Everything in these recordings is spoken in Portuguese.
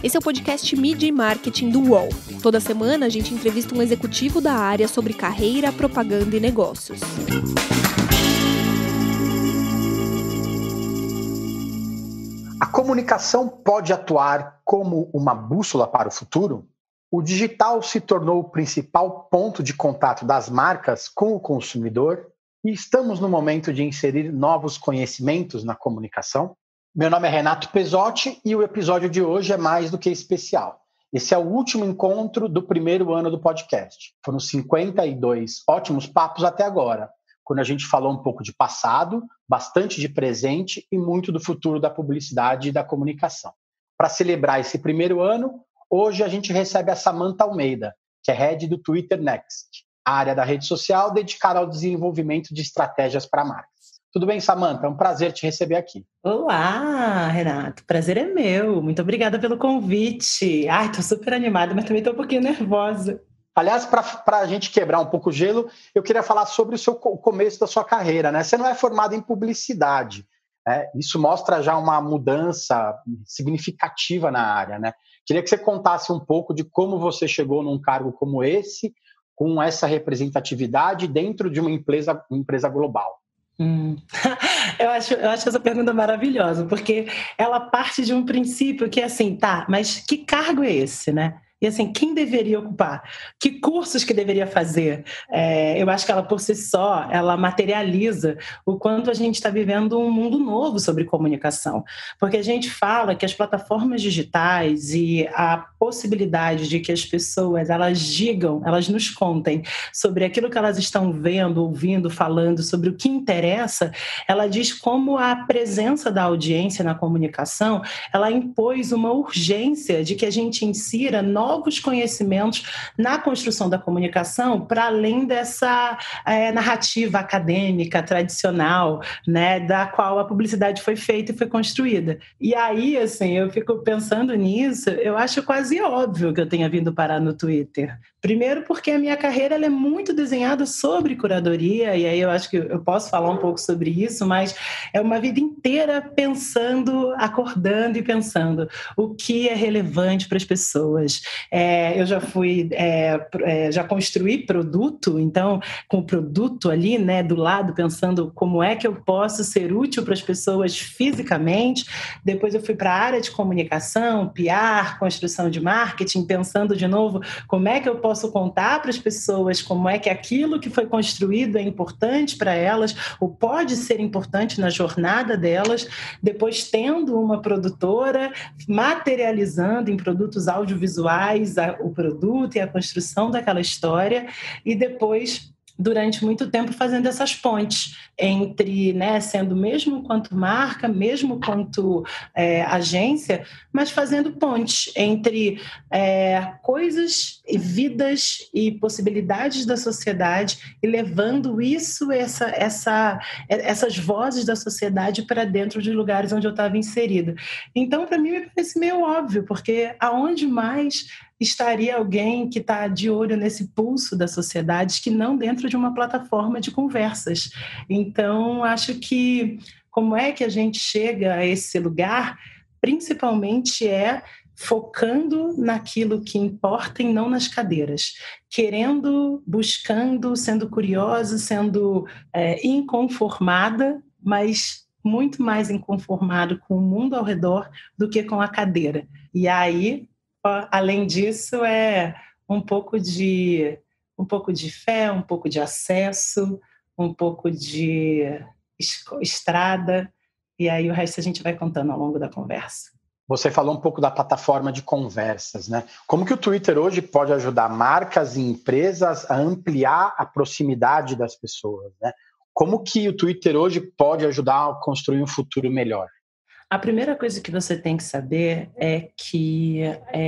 Esse é o podcast Mídia e Marketing do UOL. Toda semana a gente entrevista um executivo da área sobre carreira, propaganda e negócios. A comunicação pode atuar como uma bússola para o futuro? O digital se tornou o principal ponto de contato das marcas com o consumidor e estamos no momento de inserir novos conhecimentos na comunicação? Meu nome é Renato Pesotti e o episódio de hoje é mais do que especial. Esse é o último encontro do primeiro ano do podcast. Foram 52 ótimos papos até agora, quando a gente falou um pouco de passado, bastante de presente e muito do futuro da publicidade e da comunicação. Para celebrar esse primeiro ano, hoje a gente recebe a Samantha Almeida, que é head do Twitter Next, a área da rede social dedicada ao desenvolvimento de estratégias para marcas. Tudo bem, Samantha? É um prazer te receber aqui. Olá, Renato. Prazer é meu. Muito obrigada pelo convite. Ai, tô super animada, mas também tô um pouquinho nervosa. Aliás, para a gente quebrar um pouco o gelo, eu queria falar sobre o começo da sua carreira, né? Você não é formado em publicidade, né? Isso mostra já uma mudança significativa na área, né? Queria que você contasse um pouco de como você chegou num cargo como esse, com essa representatividade dentro de uma empresa global. Eu acho essa pergunta maravilhosa, porque ela parte de um princípio que é assim, tá, mas que cargo é esse, né? E assim, quem deveria ocupar? Que cursos que deveria fazer? Eu acho que ela, por si só, ela materializa o quanto a gente está vivendo um mundo novo sobre comunicação. Porque a gente fala que as plataformas digitais e a possibilidade de que as pessoas, elas digam, elas nos contem sobre aquilo que elas estão vendo, ouvindo, falando, sobre o que interessa, ela diz como a presença da audiência na comunicação, ela impôs uma urgência de que a gente insira novos conhecimentos na construção da comunicação para além dessa narrativa acadêmica tradicional, né, da qual a publicidade foi feita e foi construída. E aí, assim, eu fico pensando nisso, eu acho quase óbvio que eu tenha vindo parar no Twitter. Primeiro porque a minha carreira ela é muito desenhada sobre curadoria, e aí eu acho que eu posso falar um pouco sobre isso, mas é uma vida inteira pensando, acordando e pensando o que é relevante para as pessoas. Eu já já construí produto, então com o produto ali, né, do lado, pensando como é que eu posso ser útil para as pessoas fisicamente. Depois eu fui para a área de comunicação, PR, construção de marketing, pensando de novo como é que eu posso contar para as pessoas como é que aquilo que foi construído é importante para elas, ou pode ser importante na jornada delas. Depois tendo uma produtora, materializando em produtos audiovisuais o produto e a construção daquela história, e depois durante muito tempo fazendo essas pontes entre, né, sendo mesmo quanto marca, mesmo quanto agência, mas fazendo pontes entre coisas e vidas e possibilidades da sociedade e levando essas vozes da sociedade para dentro de lugares onde eu estava inserida. Então, para mim, me parece meio óbvio, porque aonde mais estaria alguém que está de olho nesse pulso da sociedade que não dentro de uma plataforma de conversas. Então, acho que como é que a gente chega a esse lugar, principalmente focando naquilo que importa e não nas cadeiras, querendo, buscando, sendo curiosa, sendo inconformada, mas muito mais inconformado com o mundo ao redor do que com a cadeira. E aí, além disso, é um pouco de fé, um pouco de acesso, um pouco de estrada, e aí o resto a gente vai contando ao longo da conversa. Você falou um pouco da plataforma de conversas, né? Como que o Twitter hoje pode ajudar marcas e empresas a ampliar a proximidade das pessoas, né? Como que o Twitter hoje pode ajudar a construir um futuro melhor? A primeira coisa que você tem que saber é que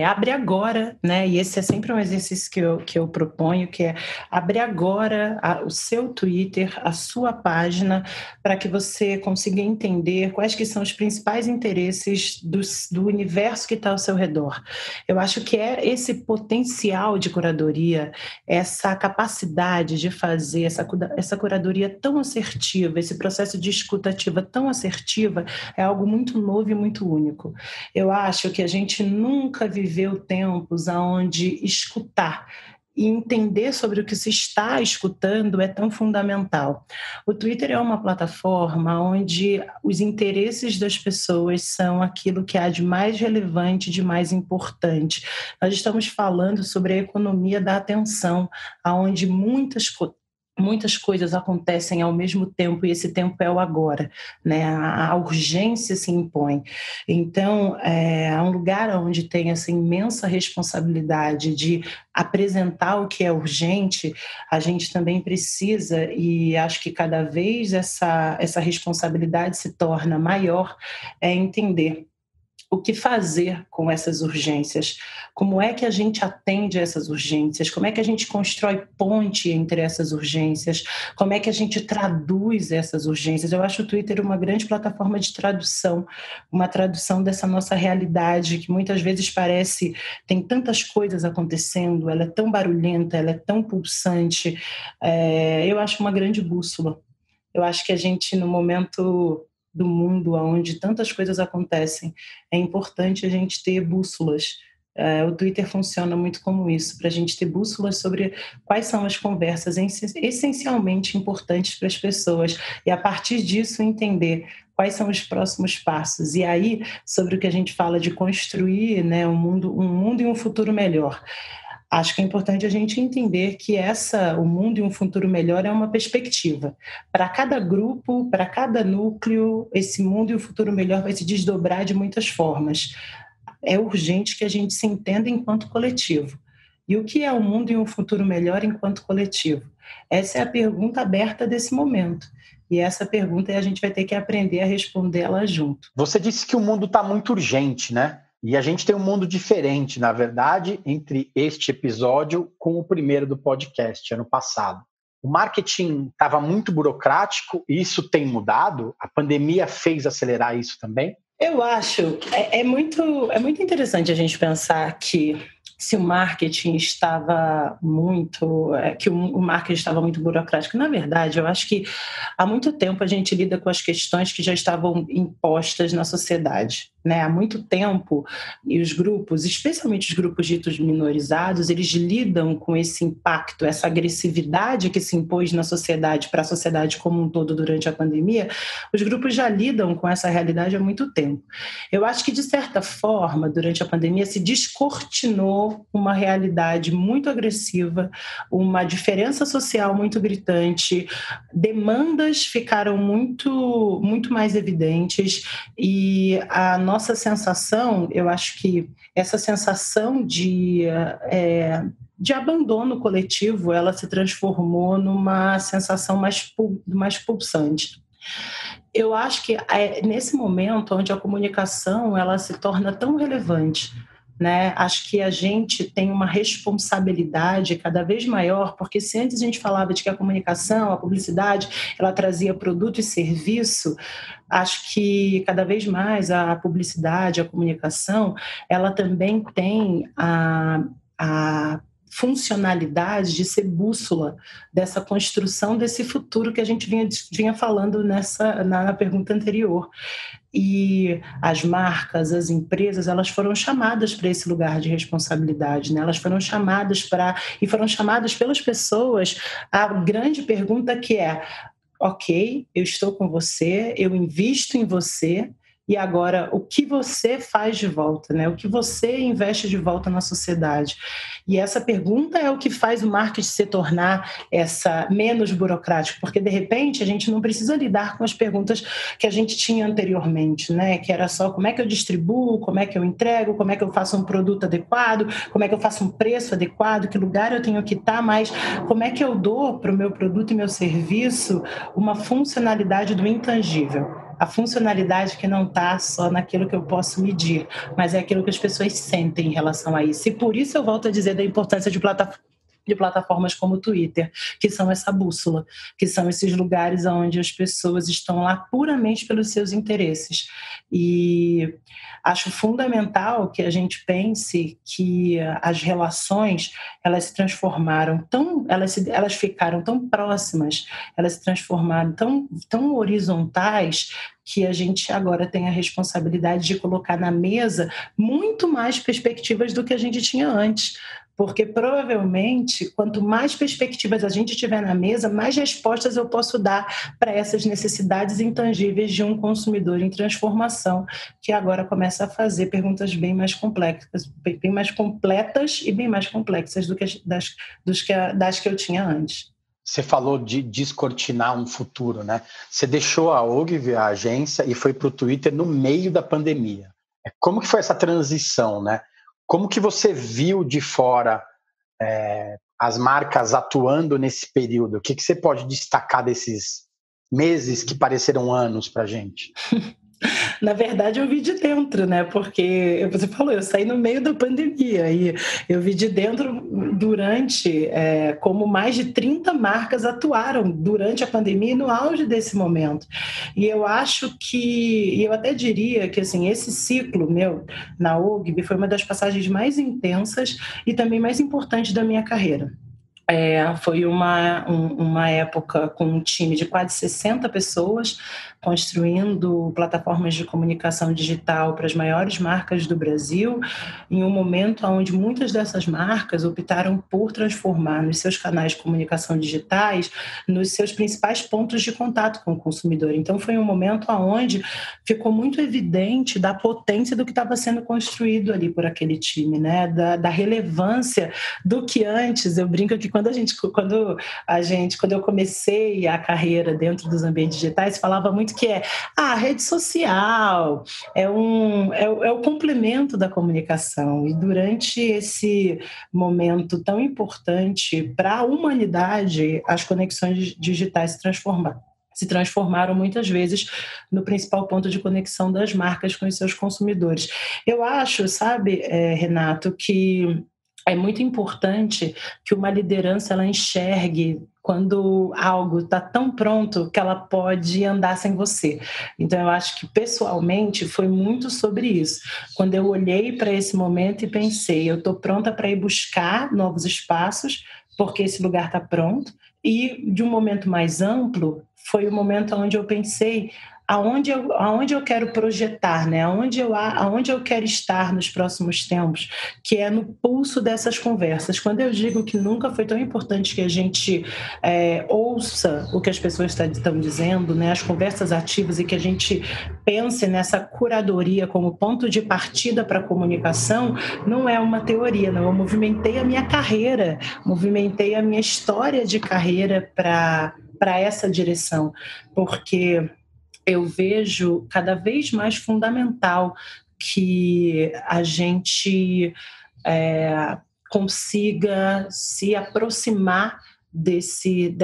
abre agora, né? E esse é sempre um exercício que eu proponho, que é abrir agora o seu Twitter, a sua página, para que você consiga entender quais que são os principais interesses do universo que está ao seu redor. Eu acho que é esse potencial de curadoria, essa capacidade de fazer essa curadoria tão assertiva, esse processo de escutativa tão assertiva, é algo muito muito novo e muito único. Eu acho que a gente nunca viveu tempos onde escutar e entender sobre o que se está escutando é tão fundamental. O Twitter é uma plataforma onde os interesses das pessoas são aquilo que há de mais relevante, de mais importante. Nós estamos falando sobre a economia da atenção, onde muitas coisas acontecem ao mesmo tempo e esse tempo é o agora, né? A urgência se impõe. Então, é um lugar onde tem essa imensa responsabilidade de apresentar o que é urgente. A gente também precisa, e acho que cada vez essa responsabilidade se torna maior, é entender o que fazer com essas urgências, como é que a gente atende a essas urgências, como é que a gente constrói ponte entre essas urgências, como é que a gente traduz essas urgências. Eu acho o Twitter uma grande plataforma de tradução, uma tradução dessa nossa realidade que muitas vezes parece, tem tantas coisas acontecendo, ela é tão barulhenta, ela é tão pulsante. Eu acho uma grande bússola. Eu acho que a gente, no momento do mundo onde tantas coisas acontecem, é importante a gente ter bússolas. O Twitter funciona muito como isso, para a gente ter bússolas sobre quais são as conversas essencialmente importantes para as pessoas e, a partir disso, entender quais são os próximos passos. E aí, sobre o que a gente fala de construir, né, um mundo e um futuro melhor. Acho que é importante a gente entender que o mundo e um futuro melhor é uma perspectiva. Para cada grupo, para cada núcleo, esse mundo e o futuro melhor vai se desdobrar de muitas formas. É urgente que a gente se entenda enquanto coletivo. E o que é um mundo e um futuro melhor enquanto coletivo? Essa é a pergunta aberta desse momento. E essa pergunta a gente vai ter que aprender a respondê-la junto. Você disse que o mundo está muito urgente, né? E a gente tem um mundo diferente, na verdade, entre este episódio com o primeiro do podcast, ano passado. O marketing estava muito burocrático e isso tem mudado? A pandemia fez acelerar isso também? Eu acho, é muito interessante a gente pensar que se o marketing estava muito, o marketing estava muito burocrático. Na verdade, eu acho que há muito tempo a gente lida com as questões que já estavam impostas na sociedade, né? Há muito tempo, e os grupos, especialmente os grupos ditos minorizados, eles lidam com esse impacto, essa agressividade que se impôs na sociedade, para a sociedade como um todo durante a pandemia. Os grupos já lidam com essa realidade há muito tempo. Eu acho que, de certa forma, durante a pandemia, se descortinou uma realidade muito agressiva, uma diferença social muito gritante, demandas ficaram muito, muito mais evidentes e a nossa sensação, eu acho que essa sensação de abandono coletivo, ela se transformou numa sensação mais pulsante. Eu acho que é nesse momento onde a comunicação ela se torna tão relevante, né? Acho que a gente tem uma responsabilidade cada vez maior, porque se antes a gente falava de que a comunicação, a publicidade, ela trazia produto e serviço, acho que cada vez mais a publicidade, a comunicação, ela também tem a funcionalidade de ser bússola dessa construção desse futuro que a gente vinha falando na pergunta anterior. E as marcas, as empresas, elas foram chamadas para esse lugar de responsabilidade, né? Elas foram chamadas pelas pessoas. A grande pergunta que é: ok, eu estou com você, eu invisto em você, e agora o que você faz de volta, né? O que você investe de volta na sociedade? E essa pergunta é o que faz o marketing se tornar menos burocrático, porque de repente a gente não precisa lidar com as perguntas que a gente tinha anteriormente, né? Que era só como é que eu distribuo, como é que eu entrego, como é que eu faço um produto adequado, como é que eu faço um preço adequado, que lugar eu tenho que estar, mas como é que eu dou para o meu produto e meu serviço uma funcionalidade do intangível. A funcionalidade que não está só naquilo que eu posso medir, mas é aquilo que as pessoas sentem em relação a isso. E por isso eu volto a dizer da importância de de plataformas como o Twitter, que são essa bússola, que são esses lugares onde as pessoas estão lá puramente pelos seus interesses. E acho fundamental que a gente pense que as relações, elas se transformaram elas ficaram tão próximas, elas se transformaram tão horizontais, que a gente agora tem a responsabilidade de colocar na mesa muito mais perspectivas do que a gente tinha antes. Porque provavelmente, quanto mais perspectivas a gente tiver na mesa, mais respostas eu posso dar para essas necessidades intangíveis de um consumidor em transformação, que agora começa a fazer perguntas bem mais complexas, bem mais completas e bem mais complexas do que das que eu tinha antes. Você falou de descortinar um futuro, né? Você deixou a Ogilvy, a agência, e foi para o Twitter no meio da pandemia. Como que foi essa transição, né? Como que você viu de fora as marcas atuando nesse período? O que você pode destacar desses meses que pareceram anos para a gente? Na verdade, eu vi de dentro, né? Porque você falou, eu saí no meio da pandemia e eu vi de dentro durante como mais de 30 marcas atuaram durante a pandemia e no auge desse momento. E eu acho que, eu até diria que assim, esse ciclo meu na Ogilvy foi uma das passagens mais intensas e também mais importantes da minha carreira. Foi uma época com um time de quase 60 pessoas construindo plataformas de comunicação digital para as maiores marcas do Brasil, em um momento onde muitas dessas marcas optaram por transformar nos seus canais de comunicação digitais nos seus principais pontos de contato com o consumidor. Então foi um momento onde ficou muito evidente da potência do que estava sendo construído ali por aquele time, né? Da relevância do que antes, eu brinco que quando eu comecei a carreira dentro dos ambientes digitais, falava muito que a rede social é o complemento da comunicação. E durante esse momento tão importante para a humanidade, as conexões digitais se transformaram muitas vezes no principal ponto de conexão das marcas com os seus consumidores. Eu acho, sabe, Renato, que é muito importante que uma liderança ela enxergue quando algo está tão pronto que ela pode andar sem você. Então, eu acho que, pessoalmente, foi muito sobre isso. Quando eu olhei para esse momento e pensei, eu estou pronta para ir buscar novos espaços, porque esse lugar está pronto. E, de um momento mais amplo, foi o momento onde eu pensei aonde eu quero projetar, né? aonde eu quero estar nos próximos tempos, que é no pulso dessas conversas. Quando eu digo que nunca foi tão importante que a gente ouça o que as pessoas estão dizendo, né? As conversas ativas, e que a gente pense nessa curadoria como ponto de partida para a comunicação, não é uma teoria, não. Eu movimentei a minha carreira, movimentei a minha história de carreira para essa direção, porque eu vejo cada vez mais fundamental que a gente consiga se aproximar se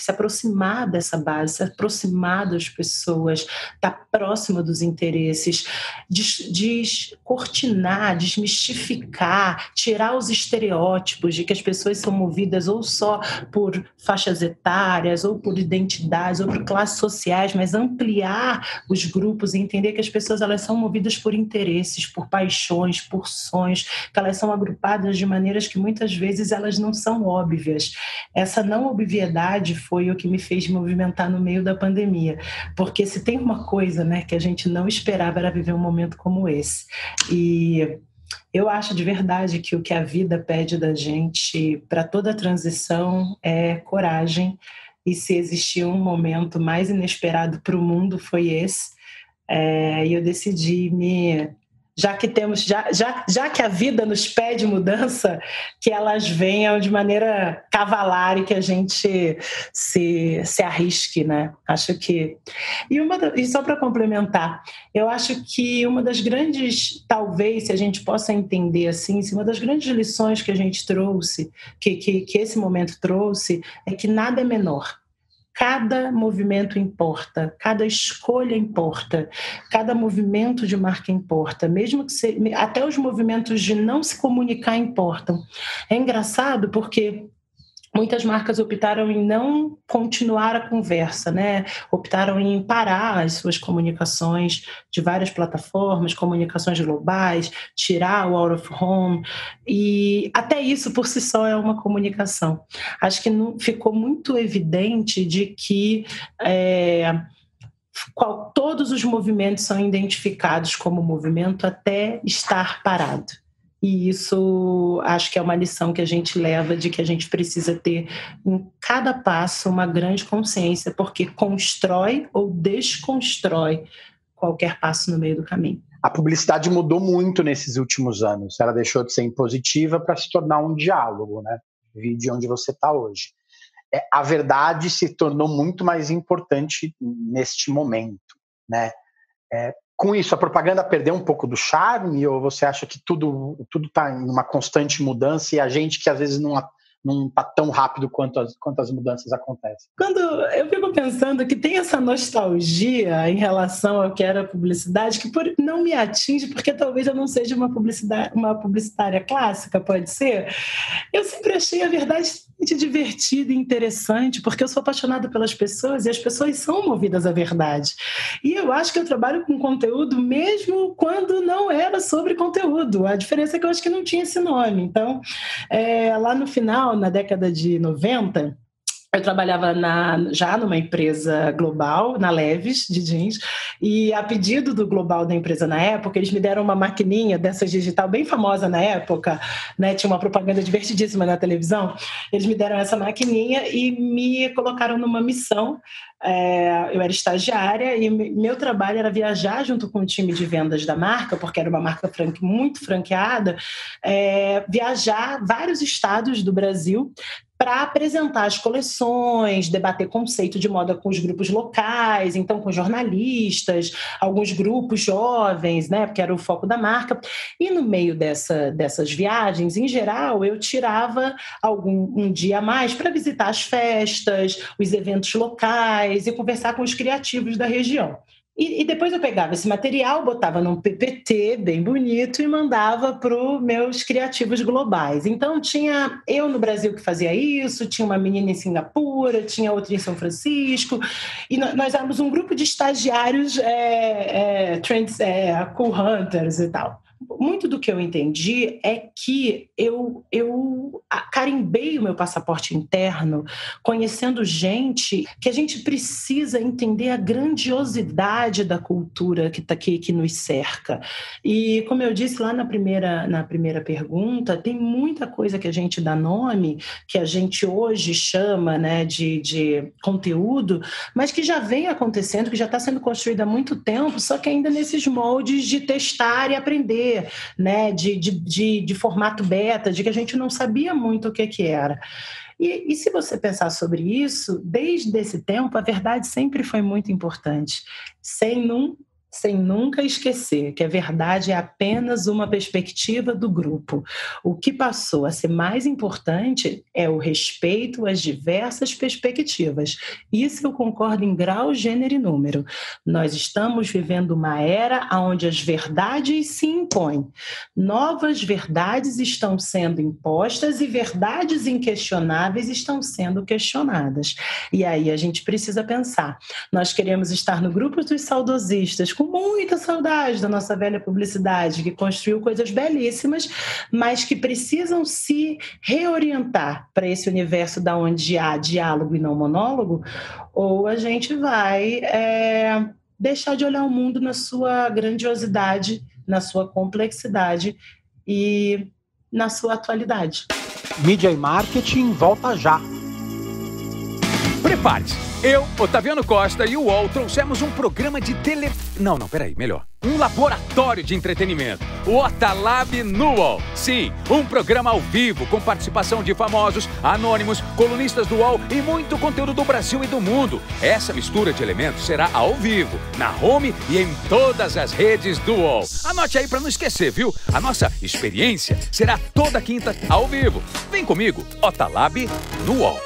aproximar dessa base, se aproximar das pessoas, estar próxima dos interesses, descortinar, desmistificar, tirar os estereótipos de que as pessoas são movidas ou só por faixas etárias, ou por identidades, ou por classes sociais, mas ampliar os grupos e entender que as pessoas elas são movidas por interesses, por paixões, por sonhos, que elas são agrupadas de maneiras que muitas vezes elas não são óbvias. Essa não obviedade foi o que me fez movimentar no meio da pandemia, porque se tem uma coisa, né, que a gente não esperava era viver um momento como esse. E eu acho de verdade que o que a vida pede da gente para toda a transição é coragem, e se existir um momento mais inesperado para o mundo foi esse, e eu decidi já que a vida nos pede mudança, que elas venham de maneira cavalar e que a gente se arrisque, né? Acho que... E só para complementar, eu acho que uma das grandes, talvez, se a gente possa entender assim, uma das grandes lições que a gente trouxe, que esse momento trouxe, é que nada é menor. Cada movimento importa, cada escolha importa, cada movimento de marca importa, mesmo que até os movimentos de não se comunicar importam. É engraçado porque muitas marcas optaram em não continuar a conversa, né? Optaram em parar as suas comunicações de várias plataformas, comunicações globais, tirar o out of home, e até isso por si só é uma comunicação. Acho que ficou muito evidente de que todos os movimentos são identificados como movimento até estar parado. E isso acho que é uma lição que a gente leva, de que a gente precisa ter em cada passo uma grande consciência, porque constrói ou desconstrói qualquer passo no meio do caminho. A publicidade mudou muito nesses últimos anos. Ela deixou de ser impositiva para se tornar um diálogo, né? De onde você está hoje. A verdade se tornou muito mais importante neste momento, né? Com isso, a propaganda perdeu um pouco do charme, ou você acha que tudo está em uma constante mudança e a gente que às vezes não está tão rápido quanto as mudanças acontecem? Quando eu fico pensando que tem essa nostalgia em relação ao que era publicidade, que não me atinge, porque talvez eu não seja uma publicitária clássica, pode ser. Eu sempre achei a verdade divertida e interessante, porque eu sou apaixonada pelas pessoas e as pessoas são movidas à verdade. E eu acho que eu trabalho com conteúdo mesmo quando não era sobre conteúdo. A diferença é que eu acho que não tinha esse nome. Então, lá no final, na década de 90, eu trabalhava já numa empresa global, na Levi's, de jeans, e a pedido do global da empresa na época, eles me deram uma maquininha dessas digital bem famosa na época, né? Tinha uma propaganda divertidíssima na televisão. Eles me deram essa maquininha e me colocaram numa missão. Eu era estagiária e meu trabalho era viajar junto com o time de vendas da marca, porque era uma marca muito franqueada, viajar vários estados do Brasil para apresentar as coleções, debater conceito de moda com os grupos locais, então com jornalistas, alguns grupos jovens, né, porque era o foco da marca. E no meio dessas viagens, em geral, eu tirava um dia a mais para visitar as festas, os eventos locais e conversar com os criativos da região. E depois eu pegava esse material, botava num PPT bem bonito e mandava para os meus criativos globais. Então tinha eu no Brasil que fazia isso, tinha uma menina em Singapura, tinha outra em São Francisco, e nós éramos um grupo de estagiários cool hunters e tal. Muito do que eu entendi é que eu carimbei o meu passaporte interno conhecendo gente que a gente precisa entender a grandiosidade da cultura que nos cerca. E, como eu disse lá na primeira pergunta, tem muita coisa que a gente dá nome, que a gente hoje chama, né, de conteúdo, mas que já vem acontecendo, que já está sendo construído há muito tempo, só que ainda nesses moldes de testar e aprender, né, de formato beta, de que a gente não sabia muito o que era. E se você pensar sobre isso, desde esse tempo, a verdade sempre foi muito importante, sem nunca esquecer que a verdade é apenas uma perspectiva do grupo. O que passou a ser mais importante é o respeito às diversas perspectivas. Isso eu concordo em grau, gênero e número. Nós estamos vivendo uma era onde as verdades se impõem. Novas verdades estão sendo impostas e verdades inquestionáveis estão sendo questionadas. E aí a gente precisa pensar. Nós queremos estar no grupo dos saudosistas, com muita saudade da nossa velha publicidade, que construiu coisas belíssimas, mas que precisam se reorientar para esse universo da onde há diálogo e não monólogo, ou a gente vai deixar de olhar o mundo na sua grandiosidade, na sua complexidade e na sua atualidade. Mídia e Marketing volta já. Prepare-se. Eu, Otaviano Costa e o UOL trouxemos um programa de melhor. Um laboratório de entretenimento. O Otalab no UOL. Sim, um programa ao vivo com participação de famosos, anônimos, colunistas do UOL e muito conteúdo do Brasil e do mundo. Essa mistura de elementos será ao vivo, na home e em todas as redes do UOL. Anote aí para não esquecer, viu? A nossa experiência será toda quinta ao vivo. Vem comigo, Otalab no UOL.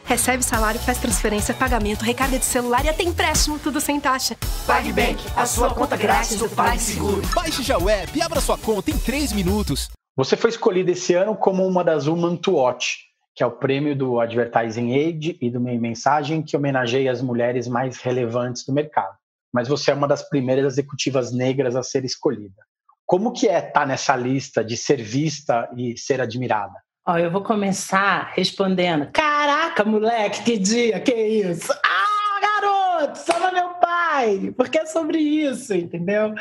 Recebe salário, faz transferência, pagamento, recarga de celular e até empréstimo, tudo sem taxa. PagBank, a sua conta grátis do PagSeguro. Baixe já o app e abra sua conta em 3 minutos. Você foi escolhida esse ano como uma das Women to Watch, que é o prêmio do Advertising Age e do Meio Mensagem, que homenageia as mulheres mais relevantes do mercado. Mas você é uma das primeiras executivas negras a ser escolhida. Como que é estar nessa lista de ser vista e ser admirada? Eu vou começar respondendo: caraca, moleque, que dia, que isso? Garoto, salva meu pai! Porque é sobre isso, entendeu?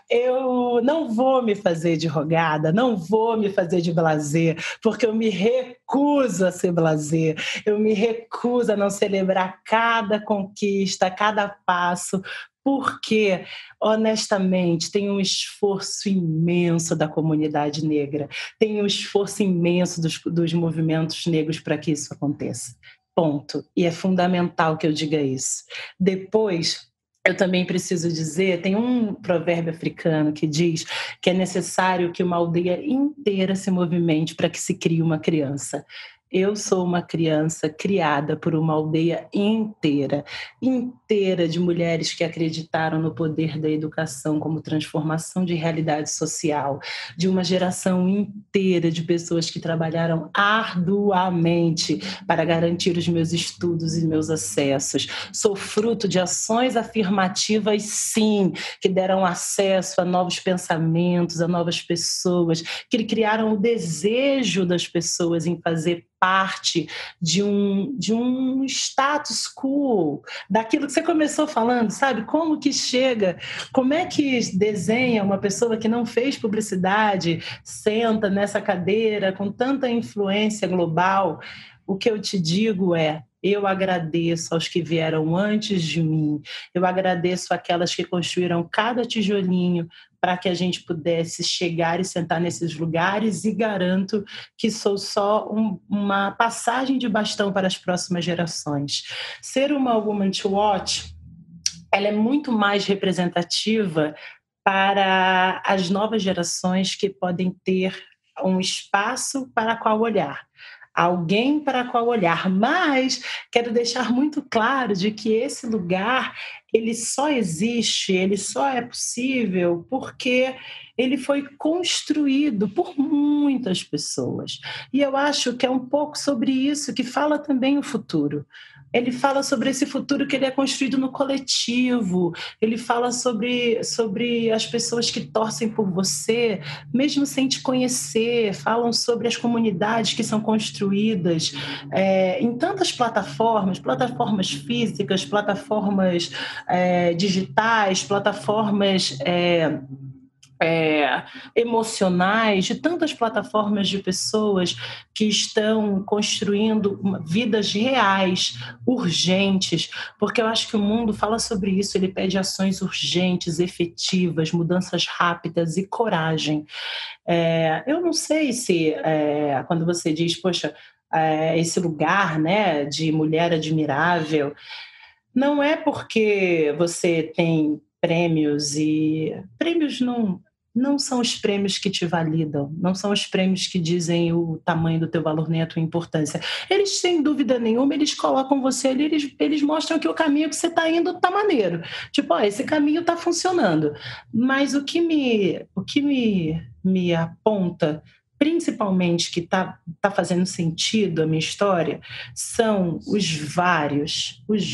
Eu não vou me fazer de rogada, não vou me fazer de blasé, porque eu me recuso a ser blasé, eu me recuso a não celebrar cada conquista, cada passo, porque, honestamente, tem um esforço imenso da comunidade negra, tem um esforço imenso dos movimentos negros para que isso aconteça. Ponto. E é fundamental que eu diga isso. Depois, eu também preciso dizer, tem um provérbio africano que diz que é necessário que uma aldeia inteira se movimente para que se crie uma criança. Eu sou uma criança criada por uma aldeia inteira de mulheres que acreditaram no poder da educação como transformação de realidade social, de uma geração inteira de pessoas que trabalharam arduamente para garantir os meus estudos e meus acessos. Sou fruto de ações afirmativas, sim, que deram acesso a novos pensamentos, a novas pessoas, que criaram o desejo das pessoas em fazer parte de um status quo, daquilo que você começou falando, sabe? Como que chega, como é que desenha uma pessoa que não fez publicidade, senta nessa cadeira com tanta influência global? O que eu te digo é: eu agradeço aos que vieram antes de mim, eu agradeço àquelas que construíram cada tijolinho para que a gente pudesse chegar e sentar nesses lugares, e garanto que sou só uma passagem de bastão para as próximas gerações. Ser uma Woman to Watch, ela é muito mais representativa para as novas gerações que podem ter um espaço para qual olhar. Alguém para qual olhar, mas quero deixar muito claro de que esse lugar, ele só existe, ele só é possível porque ele foi construído por muitas pessoas. E eu acho que é um pouco sobre isso que fala também o futuro. Ele fala sobre esse futuro que ele é construído no coletivo, ele fala sobre as pessoas que torcem por você, mesmo sem te conhecer, falam sobre as comunidades que são construídas em tantas plataformas físicas, plataformas digitais, plataformas emocionais, de tantas plataformas de pessoas que estão construindo vidas reais, urgentes, porque eu acho que o mundo fala sobre isso, ele pede ações urgentes, efetivas, mudanças rápidas e coragem. Eu não sei se, quando você diz, poxa, esse lugar, né, de mulher admirável, não é porque você tem prêmios, e prêmios não são os prêmios que te validam, não são os prêmios que dizem o tamanho do teu valor nem a tua importância. Eles, sem dúvida nenhuma, eles colocam você ali, eles mostram que o caminho que você está indo está maneiro. Tipo, esse caminho está funcionando. Mas o que me aponta, principalmente, que está fazendo sentido a minha história, são os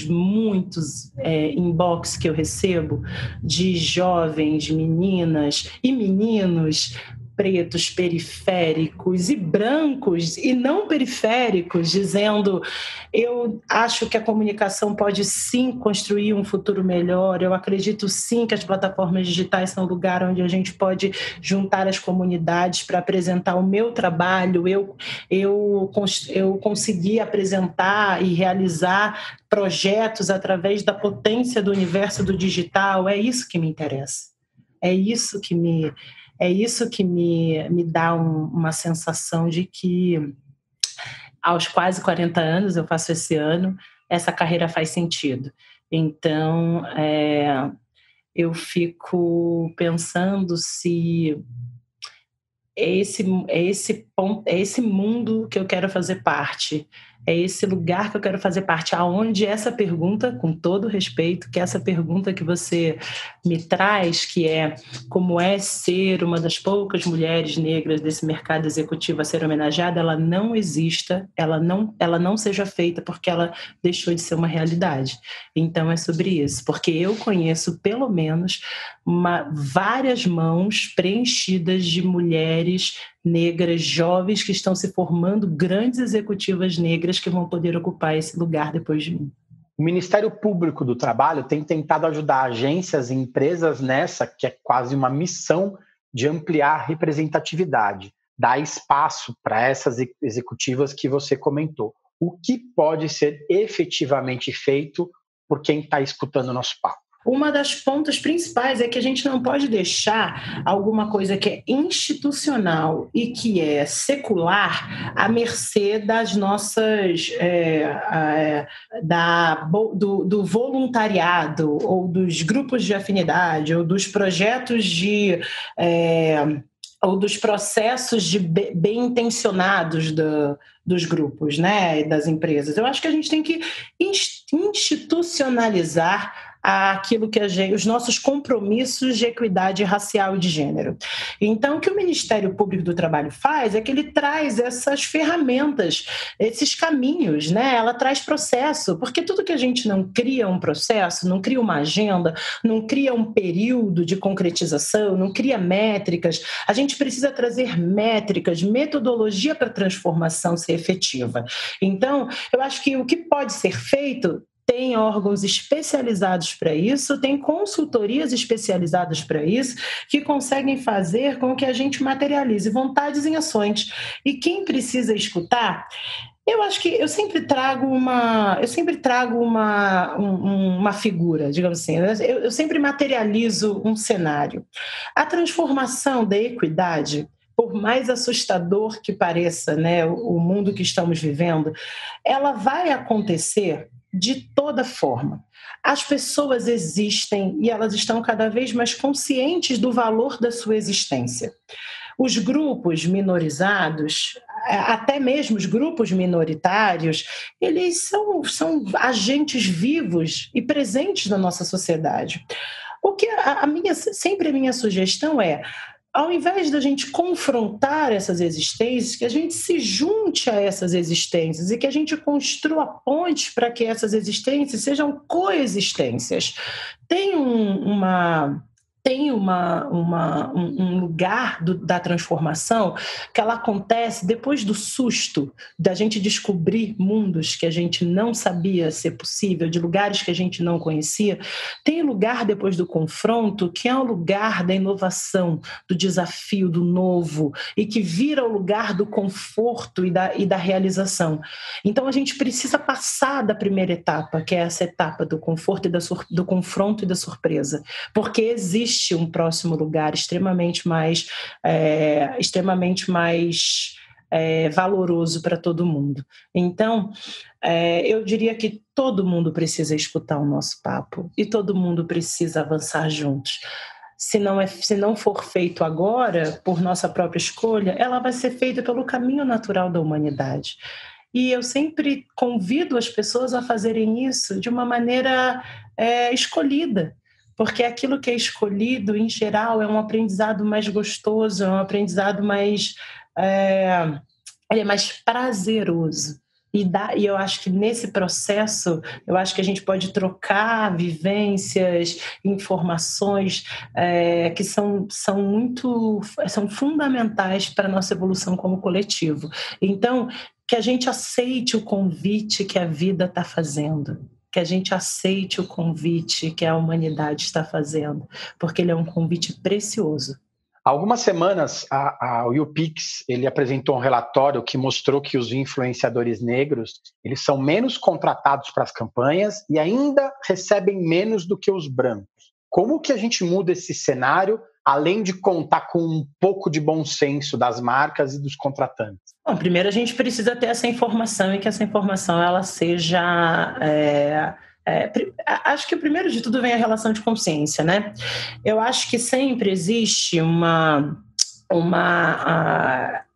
muitos inbox que eu recebo de jovens, meninas e meninos pretos, periféricos e brancos e não periféricos, dizendo: eu acho que a comunicação pode sim construir um futuro melhor, eu acredito sim que as plataformas digitais são um lugar onde a gente pode juntar as comunidades para apresentar o meu trabalho, eu consegui apresentar e realizar projetos através da potência do universo do digital. É isso que me interessa, é isso que me dá uma sensação de que aos quase 40 anos, eu faço esse ano, essa carreira faz sentido. Então, eu fico pensando se é esse mundo que eu quero fazer parte. é esse lugar que eu quero fazer parte, aonde essa pergunta, com todo respeito, que essa pergunta que você me traz, que é como é ser uma das poucas mulheres negras desse mercado executivo a ser homenageada, ela não exista, ela não seja feita porque ela deixou de ser uma realidade. Então é sobre isso, porque eu conheço pelo menos várias mãos preenchidas de mulheres negras, jovens, que estão se formando grandes executivas negras que vão poder ocupar esse lugar depois de mim. O Ministério Público do Trabalho tem tentado ajudar agências e empresas nessa, que é quase uma missão de ampliar a representatividade, dar espaço para essas executivas que você comentou. O que pode ser efetivamente feito por quem está escutando o nosso papo? Uma das pontas principais é que a gente não pode deixar alguma coisa que é institucional e que é secular à mercê das nossas do voluntariado ou dos grupos de afinidade ou dos projetos ou dos processos de bem-intencionados dos grupos, né, e das empresas. Eu acho que a gente tem que institucionalizar aquilo que os nossos compromissos de equidade racial e de gênero. Então, o que o Ministério Público do Trabalho faz é que ele traz essas ferramentas, esses caminhos, né? Ela traz processo, porque tudo que a gente não cria um processo, não cria uma agenda, não cria um período de concretização, não cria métricas, a gente precisa trazer métricas, metodologia para a transformação ser efetiva. Então, eu acho que o que pode ser feito tem órgãos especializados para isso, tem consultorias especializadas para isso, que conseguem fazer com que a gente materialize vontades em ações. E quem precisa escutar, eu acho que eu sempre trago uma figura, digamos assim, eu sempre materializo um cenário. A transformação da equidade, por mais assustador que pareça, né, o mundo que estamos vivendo, ela vai acontecer de toda forma. As pessoas existem e elas estão cada vez mais conscientes do valor da sua existência. Os grupos minorizados, até mesmo os grupos minoritários, eles são agentes vivos e presentes na nossa sociedade. O que sempre a minha sugestão é, ao invés da gente confrontar essas existências, que a gente se junte a essas existências e que a gente construa pontes para que essas existências sejam coexistências. Tem um lugar da transformação que ela acontece depois do susto, da gente descobrir mundos que a gente não sabia ser possível, de lugares que a gente não conhecia. Tem lugar depois do confronto, que é o lugar da inovação, do desafio, do novo, e que vira o lugar do conforto e da realização. Então a gente precisa passar da primeira etapa, que é essa etapa do conforto e do confronto e da surpresa, porque existe um próximo lugar extremamente mais valoroso para todo mundo. Então, eu diria que todo mundo precisa escutar o nosso papo e todo mundo precisa avançar juntos. Se não for feito agora, por nossa própria escolha, ela vai ser feita pelo caminho natural da humanidade. E eu sempre convido as pessoas a fazerem isso de uma maneira escolhida, porque aquilo que é escolhido, em geral, é um aprendizado mais gostoso, é um aprendizado mais prazeroso. E eu acho que nesse processo, eu acho que a gente pode trocar vivências, informações que são fundamentais para a nossa evolução como coletivo. Então, que a gente aceite o convite que a vida está fazendo, que a gente aceite o convite que a humanidade está fazendo, porque ele é um convite precioso. Há algumas semanas, o YouPix ele apresentou um relatório que mostrou que os influenciadores negros eles são menos contratados para as campanhas e ainda recebem menos do que os brancos. Como que a gente muda esse cenário, além de contar com um pouco de bom senso das marcas e dos contratantes? Bom, primeiro a gente precisa ter essa informação e que essa informação ela seja... acho que o primeiro de tudo vem a relação de consciência, né? Eu acho que sempre existe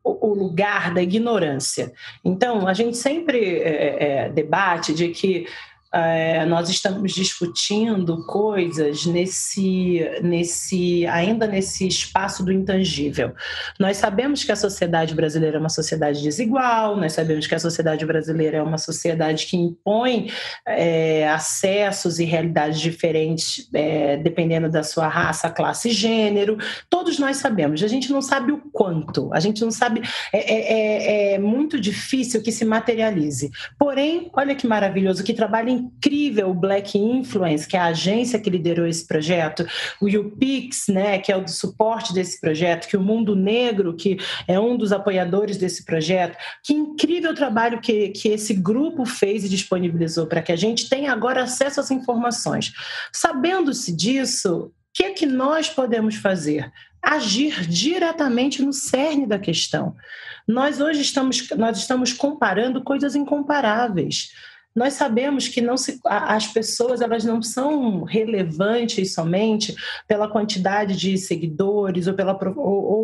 o lugar da ignorância. Então, a gente sempre debate de que nós estamos discutindo coisas ainda nesse espaço do intangível. Nós sabemos que a sociedade brasileira é uma sociedade desigual, nós sabemos que a sociedade brasileira é uma sociedade que impõe acessos e realidades diferentes dependendo da sua raça, classe e gênero. Todos nós sabemos, a gente não sabe o quanto, a gente não sabe, é muito difícil que se materialize. Porém, olha que maravilhoso, que trabalho incrível o Black Influence, que é a agência que liderou esse projeto, o YouPix, né, que é o do suporte desse projeto, que o Mundo Negro, que é um dos apoiadores desse projeto. Que incrível trabalho que esse grupo fez e disponibilizou para que a gente tenha agora acesso às informações. Sabendo-se disso, o que é que nós podemos fazer? Agir diretamente no cerne da questão. Nós hoje estamos comparando coisas incomparáveis. Nós sabemos que as pessoas elas não são relevantes somente pela quantidade de seguidores ou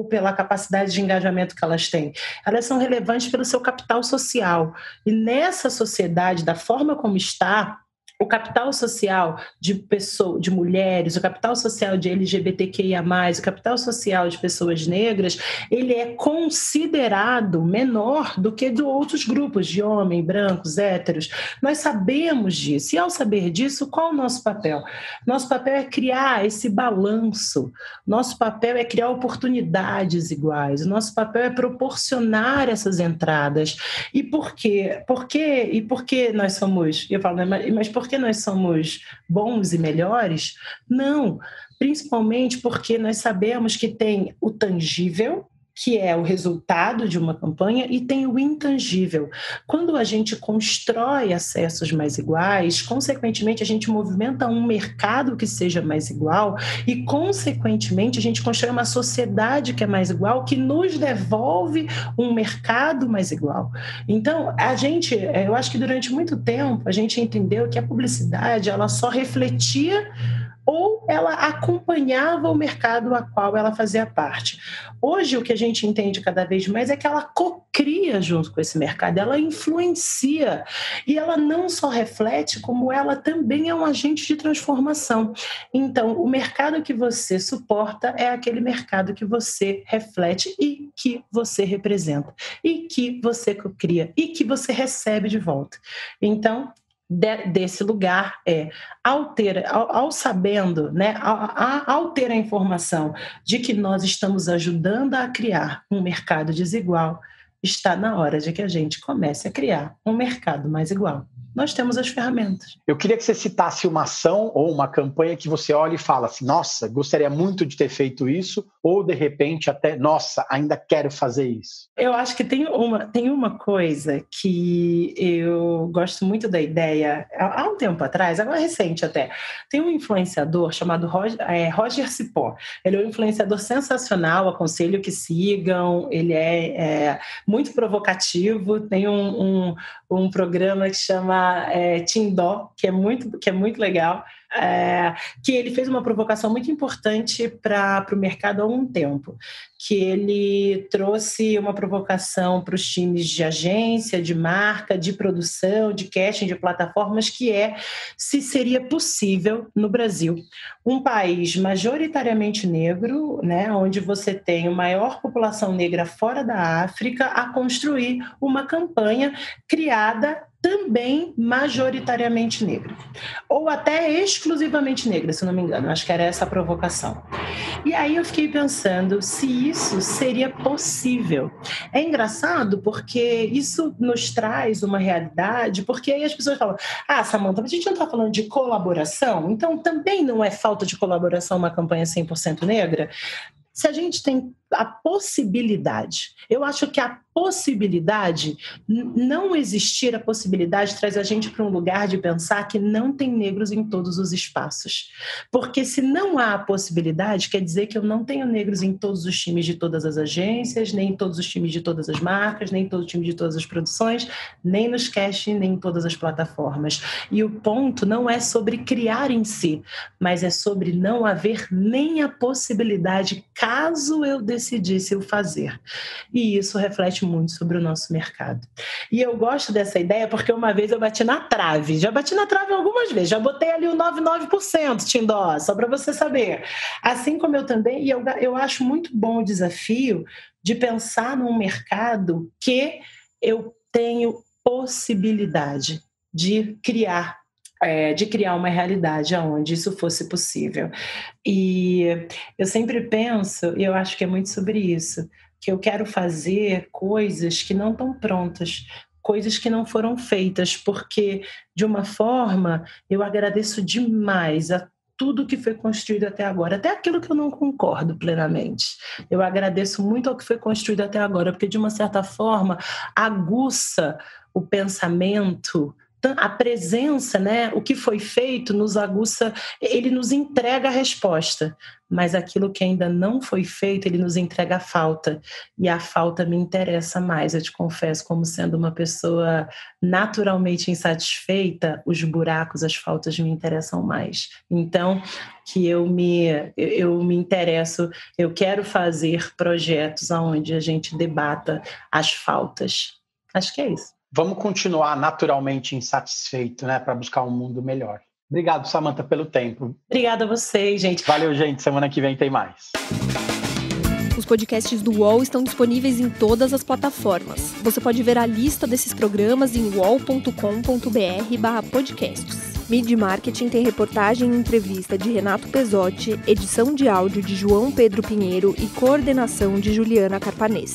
pela capacidade de engajamento que elas têm. Elas são relevantes pelo seu capital social. E nessa sociedade, da forma como está, o capital social de mulheres, o capital social de LGBTQIA+, o capital social de pessoas negras, ele é considerado menor do que de outros grupos, de homens, brancos, héteros. Nós sabemos disso. E ao saber disso, qual é o nosso papel? Nosso papel é criar esse balanço. Nosso papel é criar oportunidades iguais. Nosso papel é proporcionar essas entradas. E por quê? Por que nós somos... Eu falo, mas por que nós somos bons e melhores? Não, principalmente porque nós sabemos que tem o tangível, que é o resultado de uma campanha, e tem o intangível. Quando a gente constrói acessos mais iguais, consequentemente a gente movimenta um mercado que seja mais igual e, consequentemente, a gente constrói uma sociedade que é mais igual, que nos devolve um mercado mais igual. Então, eu acho que durante muito tempo a gente entendeu que a publicidade ela só refletia ou ela acompanhava o mercado a qual ela fazia parte. Hoje, o que a gente entende cada vez mais é que ela cocria junto com esse mercado, ela influencia, e ela não só reflete, como ela também é um agente de transformação. Então, o mercado que você suporta é aquele mercado que você reflete e que você representa, e que você cocria, e que você recebe de volta. Então, desse lugar ao ter a informação de que nós estamos ajudando a criar um mercado desigual, está na hora de que a gente comece a criar um mercado mais igual. Nós temos as ferramentas. Eu queria que você citasse uma ação ou uma campanha que você olha e fala assim, nossa, gostaria muito de ter feito isso, ou de repente até, nossa, ainda quero fazer isso. Eu acho que tem uma coisa que eu gosto muito da ideia, há um tempo atrás, agora recente até, tem um influenciador chamado Roger Cipó. Ele é um influenciador sensacional, aconselho que sigam, ele é muito provocativo, tem um programa que chama Tindó, que é muito legal, que ele fez uma provocação muito importante para o mercado há um tempo, que ele trouxe uma provocação para os times de agência, de marca, de produção, de casting, de plataformas, que se seria possível no Brasil, um país majoritariamente negro, né, onde você tem a maior população negra fora da África, a construir uma campanha criada também majoritariamente negra, ou até exclusivamente negra, se não me engano, acho que era essa a provocação. E aí eu fiquei pensando se isso seria possível. É engraçado porque isso nos traz uma realidade, porque aí as pessoas falam, Samantha, mas a gente não está falando de colaboração, então também não é falta de colaboração uma campanha 100% negra? Se a gente tem a possibilidade, eu acho que a possibilidade, não existir a possibilidade traz a gente para um lugar de pensar que não tem negros em todos os espaços. Porque se não há a possibilidade, quer dizer que eu não tenho negros em todos os times de todas as agências, nem em todos os times de todas as marcas, nem em todo o time de todas as produções, nem nos casting, nem em todas as plataformas. E o ponto não é sobre criar em si, mas é sobre não haver nem a possibilidade, caso eu decidisse o fazer. E isso reflete muito sobre o nosso mercado. E eu gosto dessa ideia porque uma vez eu bati na trave. Já bati na trave algumas vezes. Já botei ali o 99%, Tindó, só para você saber. Assim como eu também, e eu acho muito bom o desafio de pensar num mercado que eu tenho possibilidade de criar uma realidade onde isso fosse possível. E eu sempre penso, e eu acho que é muito sobre isso, que eu quero fazer coisas que não estão prontas, coisas que não foram feitas, porque, de uma forma, eu agradeço demais a tudo que foi construído até agora, até aquilo que eu não concordo plenamente. Eu agradeço muito ao que foi construído até agora, porque, de uma certa forma, aguça o pensamento, a presença, né? O que foi feito nos aguça, ele nos entrega a resposta, mas aquilo que ainda não foi feito, ele nos entrega a falta, e a falta me interessa mais, eu te confesso, como sendo uma pessoa naturalmente insatisfeita, os buracos, as faltas me interessam mais. Então, que eu me interesso, eu quero fazer projetos onde a gente debata as faltas. Acho que é isso. Vamos continuar naturalmente insatisfeito, né, para buscar um mundo melhor. Obrigado, Samantha, pelo tempo. Obrigada a vocês, gente. Valeu, gente. Semana que vem tem mais. Os podcasts do UOL estão disponíveis em todas as plataformas. Você pode ver a lista desses programas em uol.com.br/podcasts. Mid Marketing tem reportagem e entrevista de Renato Pesotti, edição de áudio de João Pedro Pinheiro e coordenação de Juliana Carpanês.